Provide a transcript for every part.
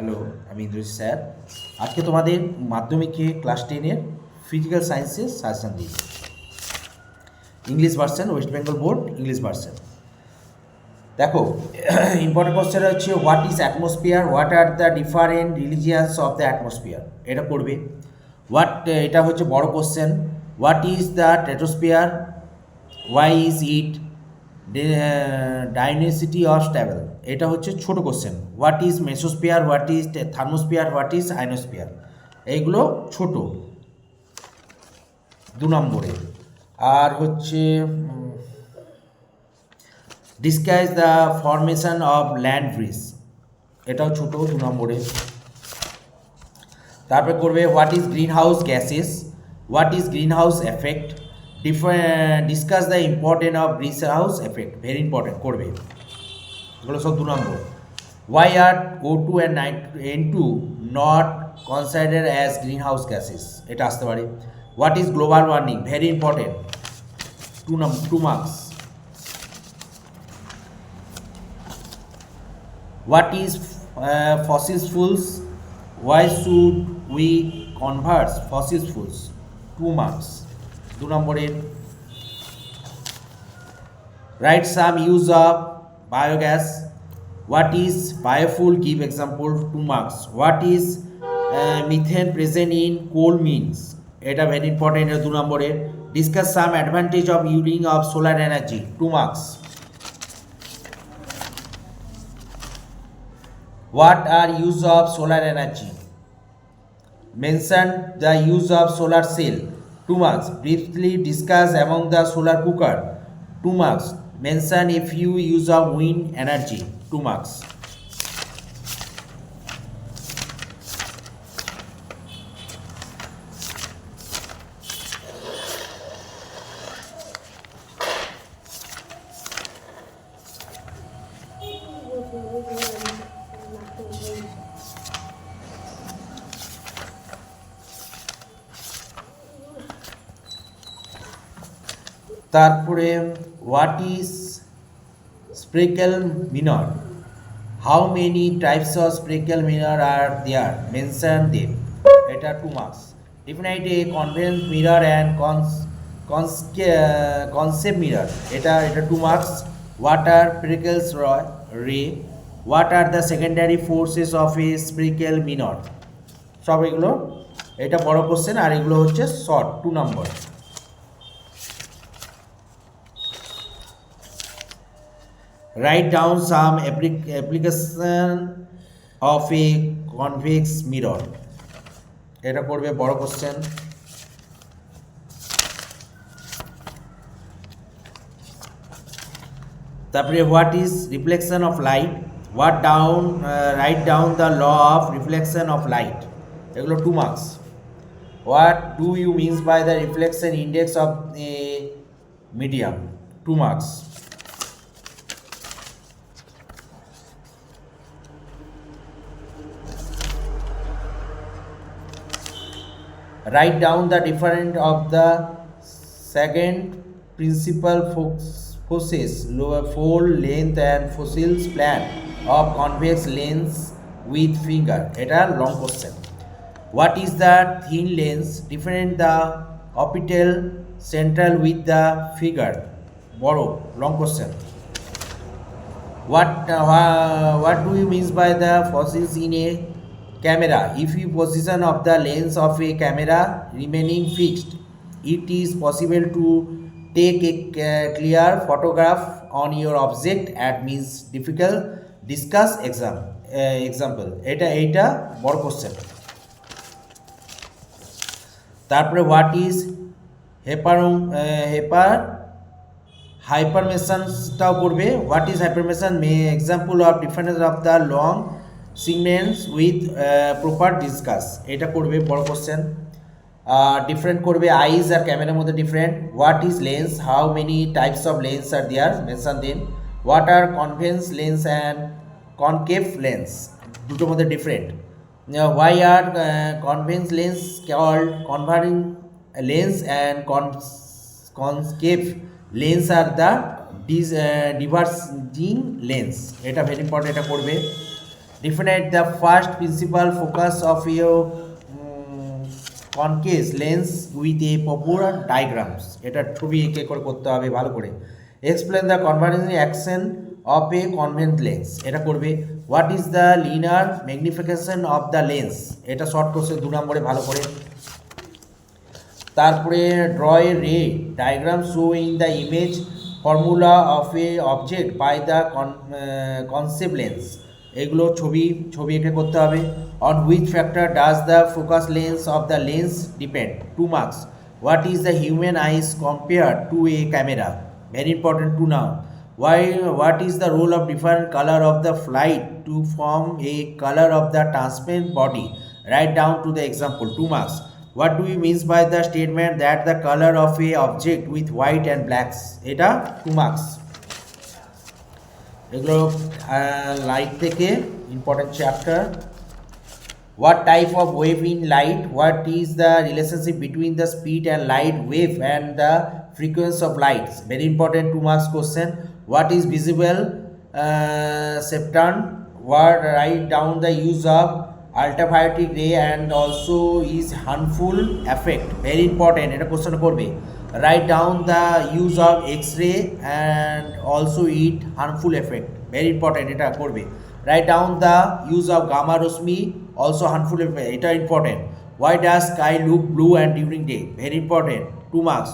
Hello, আমি Indrajit sir. আজকে তোমাদের মাধ্যমিকে ক্লাস 10-এর ফিজিক্যাল সায়েন্সের সাজেশন দিয়েছি। English version, West Bengal board English version. দেখো, ইম্পর্টেন্ট কোশ্চেন হচ্ছে what is atmosphere, what are the different regions of the atmosphere, এটা পড়বে। এটা হচ্ছে বড় question. What is the stratosphere, why is it dynamicity of stable, এটা হচ্ছে ছোট question. What is mesosphere, what is thermosphere, what is ionosphere, এইগুলো ছোট 2 নম্বরে। আর হচ্ছে describe the formation of land breeze, এটাও ছোট 2 নম্বরে। তারপরে করবে what is green house gases, what is green house effect, discuss the important of green house effect, very important করবে, এগুলো সব 2 number. Why are O2 and N2 not considered as green house gases, এটা আসতে পারে। What is global warming, very important, 2 marks. What is fossil fuels? Why should we convert fossil fuels? 2 marks. 2 নম্বরের। Write some use of biogas. What is biofuel? Give example. 2 marks. What is methane present in coal mines? এটা very important. 2 নম্বরের। Discuss some advantage of using of solar energy. 2 marks. What are use of solar energy? Mention the use of solar cell. 2 marks. Briefly discuss among the solar cooker. 2 marks. Mention a few use of wind energy. 2 marks. তারপরে what is spherical mirror, how many types of spherical mirror are there, mention them, এটা 2 marks. Define a convex mirror and কনসেপ্ট mirror, এটা 2 marks. What are sphericals ray, what are the secondary forces of a spherical mirror, সব এগুলো, এটা বড় question আর এগুলো হচ্ছে short 2 number. Write down some application of a convex mirror, এটা করবে বড় কোশ্চেন। তারপরে what is reflection of light, write down the law of reflection of light, এগুলো 2 marks. What do you means by the reflection index of a medium, 2 marks. Write down the difference of the second principal forces, fold length and fossils plan of convex lens with finger, এটা long question. What is the thin lens, different the orbital central with the figure, বড় long question. What do you mean by the fossils in a camera? If you position of the lens of a camera remaining fixed, it is possible to take a clear photograph on your object at means difficult. Discuss example, এটা বড় question. তারপরে what is হাইপারমেশনটাও করবে। What is hypermetropia, example of difference of the long signals with proper discuss, এটা করবে বড় question. Different করবে আইজ আর ক্যামেরার মধ্যে different. What is lens, how many types of lens are there, mention them. What are convex lens and concave lens, দুটোর মধ্যে different. Why are convex lens called converging lens and concave lens are the diverging lens, এটা very important, এটা করবে। Definite the first principal focus of your concave lens with a proper diagrams. এটা ছবি এঁকে করে করতে হবে ভালো করে। Explain the converging action of a convex lens. এটা করবে। What is the linear magnification of the lens? এটা শর্ট কোশ্চেন 2 নম্বরে ভালো করে। তারপরে draw a ray diagram showing the image formula of a object by the concept lens. এগুলো ছবি এঁকে করতে হবে। On which factor does the focus length of the lens depend? 2 marks. What is the human eyes compared to a camera? Very important to know. What is the role of different color of the light to form a color of the transparent body? Write down to the example. 2 marks. What do we mean by the statement that the color of a object with white and blacks? এটা 2 marks. এগুলো light থেকে important chapter. What type of wave in light? What is the relationship between the speed and light wave and the frequency of lights? Very important 2 marks question. What is visible spectrum? Write down the use of ultraviolet ray and also is harmful effect. Very important, এটা question করবে। Write down the use of X-ray and also it harmful effect. Very important, এটা করবে। Write down the use of gamma rosmi, also harmful effect. এটা important. Why does sky look blue and during day? Very important. 2 marks.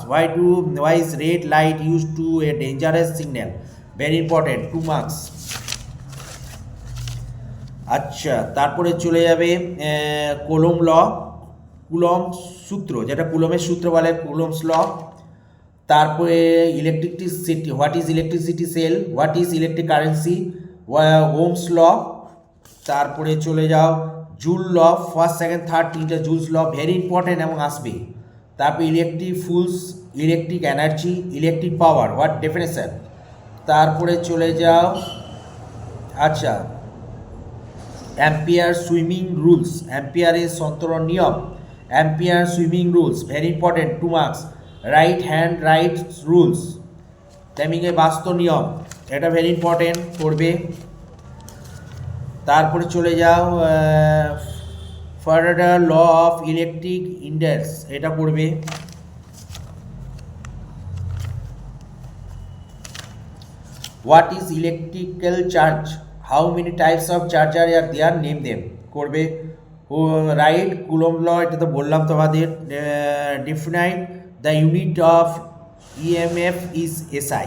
Why is red light used to a dangerous signal? Very important. 2 marks. আচ্ছা, তারপরে চলে যাবে coulomb সূত্র, যেটা কুলমের সূত্র বলে, Coulomb's law. তারপরে electricity, what is electricity cell, what is electric currency, Ohm's law. তারপরে চলে যাও joule law, first second third 3টে জুলস ল, ভেরি ইম্পর্টেন্ট এবং আসবে। তারপর electric fuse, electric energy, electric power, what definition. তারপরে চলে যাও আচ্ছা অ্যাম্পিয়ার সুইমিং রুলস, অ্যাম্পিয়ারের সন্তরণ নিয়ম, ampere swimming rules, very important 2 marks. Right hand right rules, ফ্লেমিংয়ের বাস্তু নিয়ম, এটা ভেরি ইম্পর্টেন্ট করবে। তারপরে চলে যাও ফারাডের ল অফ ইলেকট্রিক ইন্ডাক্স, এটা করবে। What is electrical charge, how many types of charger are there, name them করবে। রাইট কুলম ল, এটা তো বললাম তোমাদের। Define the unit of EMF is SI.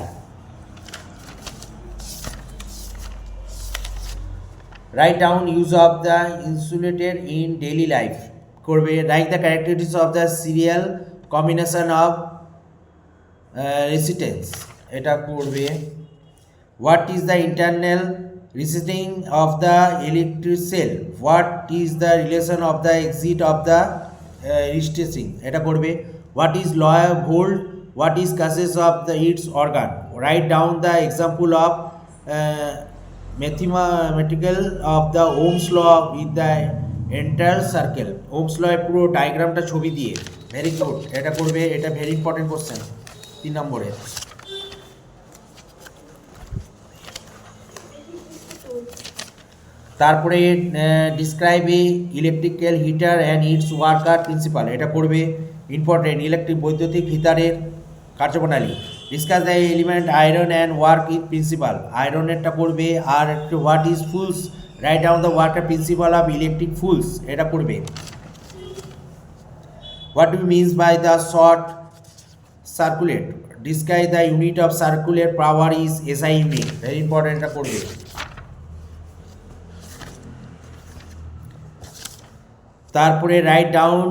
Write down use of the insulated in daily life করবে। Write the characteristics of the serial combination of resistance, এটা করবে। What is the internal resisting of the electric cell, what is the relation of the exit of the resisting, এটা করবে। what is law of volt, what is causes of the its organ, write down the example of mathematical of the Ohm's law with the entire circle, Ohm's law এর পুরো ডায়াগ্রামটা ছবি দিয়ে, very good, এটা করবে। এটা very important question 3 নম্বরে। তারপরে describe a electrical heater and its worker principle, এটা করবে। ইম্পর্টেন্ট, ইলেকট্রিক বৈদ্যুতিক হিটারের কার্যপ্রণালী। Discuss the element iron and work in principle, আয়রনেরটা করবে। আর what is fuse, write down the worker principle of electric fuse, এটা করবে। What do means by the short circuit, describe the unit of circuit power is SI unit, very important, এটা করবে। তারপরে write down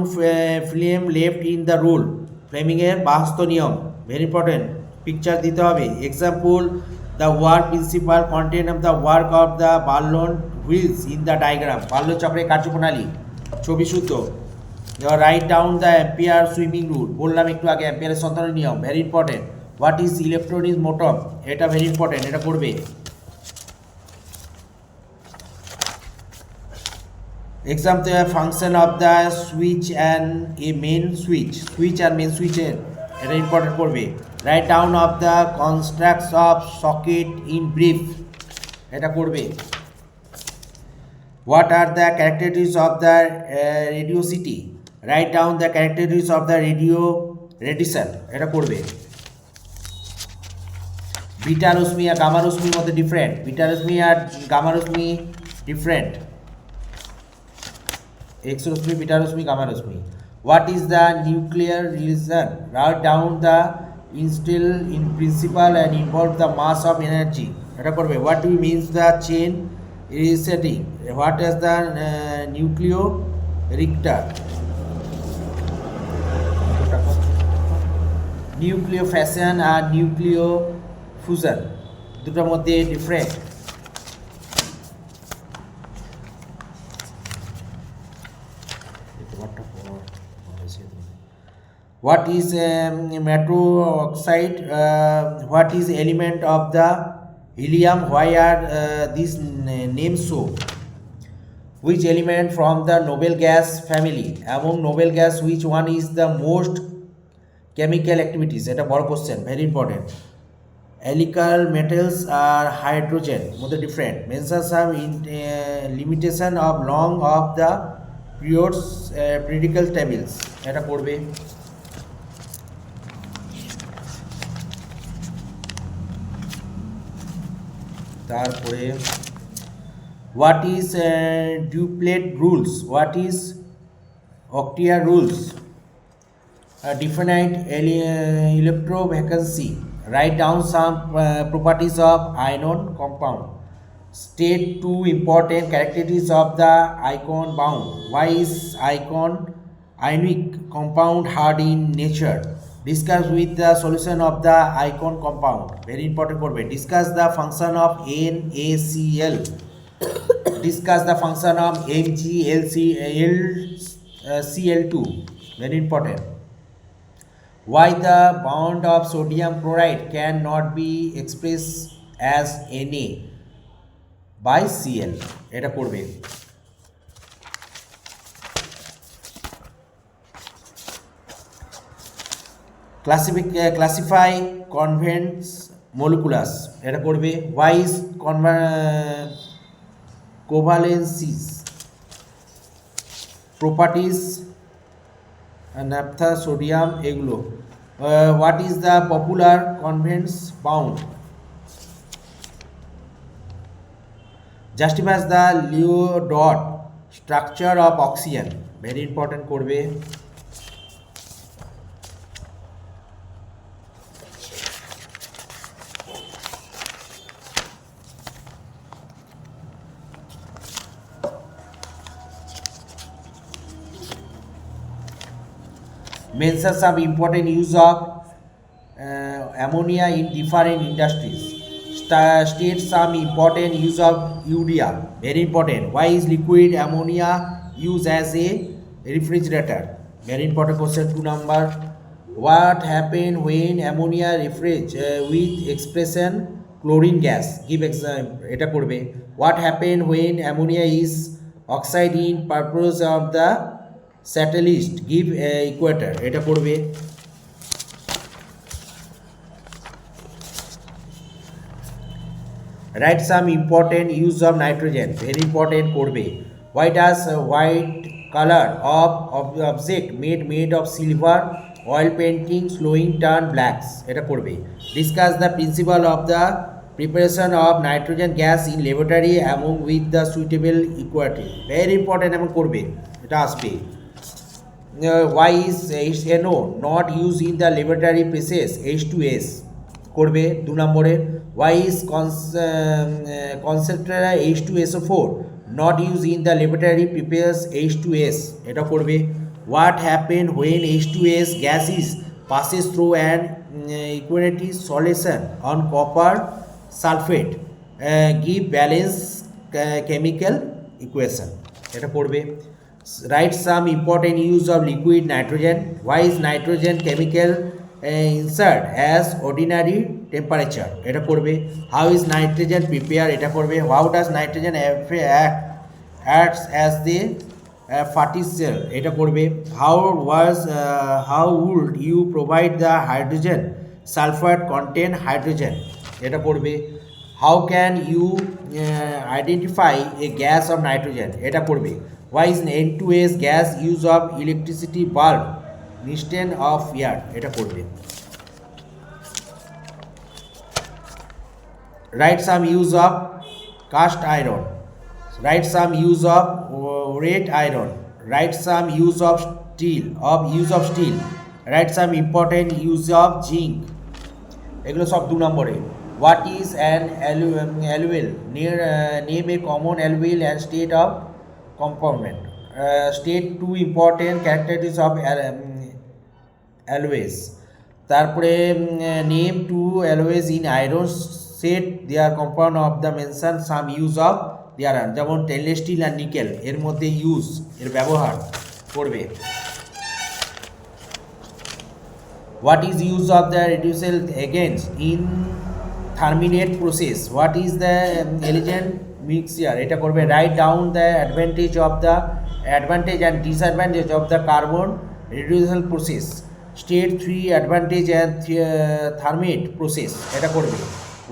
Fleming left in the rule, ফ্লেমিংয়ের বাস্তু নিয়ম, very important, picture দিতে হবে। Example the work principle content of the work of the Barlow wheels in the diagram, Barlow চক্রের কার্যপ্রণালী, ছবি শুদ্ধ। Write down the ampere swimming rule, বললাম একটু আগে, অ্যাম্পিয়ারের সন্তানের নিয়ম, very important. What is electronic motor, এটা ভেরি ইম্পর্টেন্ট, এটা করবে। Example function of the switch and a main switch, switch R main switch এর, এটা ইম্পর্টেন্ট করবে। Write down of the constructs of socket in brief, এটা করবে। What are the characteristics of the radiosity? Write down the characteristics of the radiation. এটা করবে। Beta রশ্মি আর gamma রশ্মির মধ্যে ডিফারেন্ট। বিটা রশ্মি আর গামা রশ্মি ডিফারেন্ট। এক্স রশ্মি, বিটা রশ্মি, গামা রশ্মি। What is the nuclear reason? Write down the instill in principle and involve the mass of energy. এটা করবে। What do you means the chain resetting? What is the nucleoreactor? Nucleofussion R nucleofusion দুটোর মধ্যে different. What is metal oxide? What is element of the helium? Why are these names so? Which element from the noble gas family? Among noble gas, which one is the most chemical activities? এটা বড় question, very important. Alkyl metals are hydrogen, মধ্যে different. Mention some limitation of long of the periodical tables, এটা পড়বে। তারপরে what is duplet rules? What is octet rules? Definite electrovacancy. Write down some properties of ion compound. State two important characteristics of the ion bound. Why is ionic compound hard in nature? Discuss with the solution of the ion compound. Very important করবে। Discuss the function of NaCl. Discuss the function of MgCl2. Very important. Why the bond of sodium chloride cannot be expressed as Na by Cl? এটা পড়বে। Classify convents molecules, এটা করবে। Why is covalences properties naphtha sodium এগুলো। What is the popular convents bound? Justifies the Leo dot structure of oxygen, very important করবে। Mention some important use of ammonia in different industries. State some important use of urea, very important. Why is liquid ammonia used as a refrigerator? Very important question, 2 number. What happened when ammonia refrigerate with expression chlorine gas? Give example, এটা করবে। What happened when ammonia is oxide in purpose of the satellite? Give equator, এটা করবে। Write some important use of nitrogen, very important করবে। Why does white color of object made of silver oil painting slowing turn blacks? এটা করবে। Discuss the principle of the preparation of nitrogen gas in laboratory among with the suitable equality, very important এবং করবে, এটা আসবে। Why is HNO not used in the laboratory process? H2S করবে 2 নম্বরে। Why is concentrated H2SO4 not used in the laboratory prepares H2S? এটা করবে। What happened when H2S gases passes through an aqueous solution on copper sulfate? Give balance chemical equation, এটা করবে। Write some important use of liquid nitrogen. Why is nitrogen chemical insert as ordinary temperature? এটা করবে। How is nitrogen prepare? এটা করবে। How does nitrogen acts as the fertilizer? এটা করবে। How would you provide the hydrogen sulfide contain hydrogen? এটা করবে। How can you identify a gas of nitrogen, এটা করবে। Why is N2S gas use of electricity bulb instead of air, এটা করবে। Write some use of cast iron, write some use of red iron, write some use of steel, write some important use of zinc, এগুলো সব 2 নম্বরে। What is an alloy, name a common alloy and state of components, state 2 important characteristics of alloys. তারপরে name 2 always in iron, set there compound of the mention some use of there, যেমন stainless still আর nickel, এর মধ্যে use, এর ব্যবহার করবে। What is use of the reducible agents in terminate process? What is the elegant mixture? এটা করবে। Write down the advantage and disadvantage of the carbon reducible process. State 3 advantage and thermate process, এটা করবে।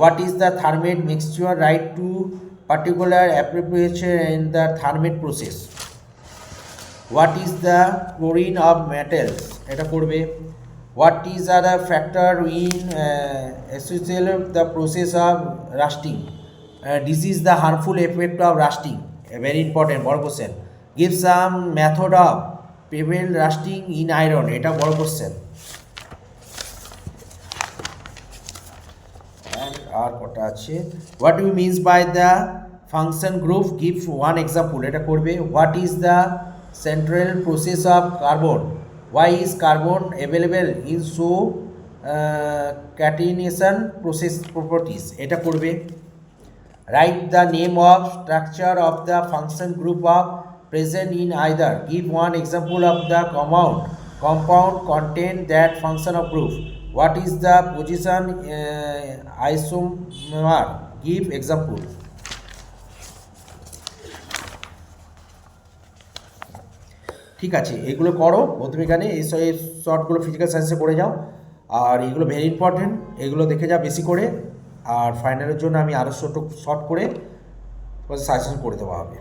What is the thermate mixture? Write to particular application in the thermate process. What is the chlorine of metals? এটা করবে। What is the factor in associated the process of rusting? This is the harmful effect of rusting. A very important বড় question. Give some method of prevent rusting in iron. এটা বড় question. And আর কটা আছে? What do you mean by the function group? Give one example. এটা করবে। What is the central process of carbon? Why is carbon available in so catenation process properties? এটা করবে। Write the name of structure of the function group of present in either. Give one example of the compound contain that function of group. What is the position isomer? Give example. ঠিক আছে, এগুলো করো ভৌতবিজ্ঞানে, এই শর্টগুলো physical সায়েন্সে করে যাও, আর এগুলো very important, এগুলো দেখে যাও বেশি করে। আর ফাইনালের জন্য আমি আরও শর্ট করে সাজেশন করে দেওয়া হবে।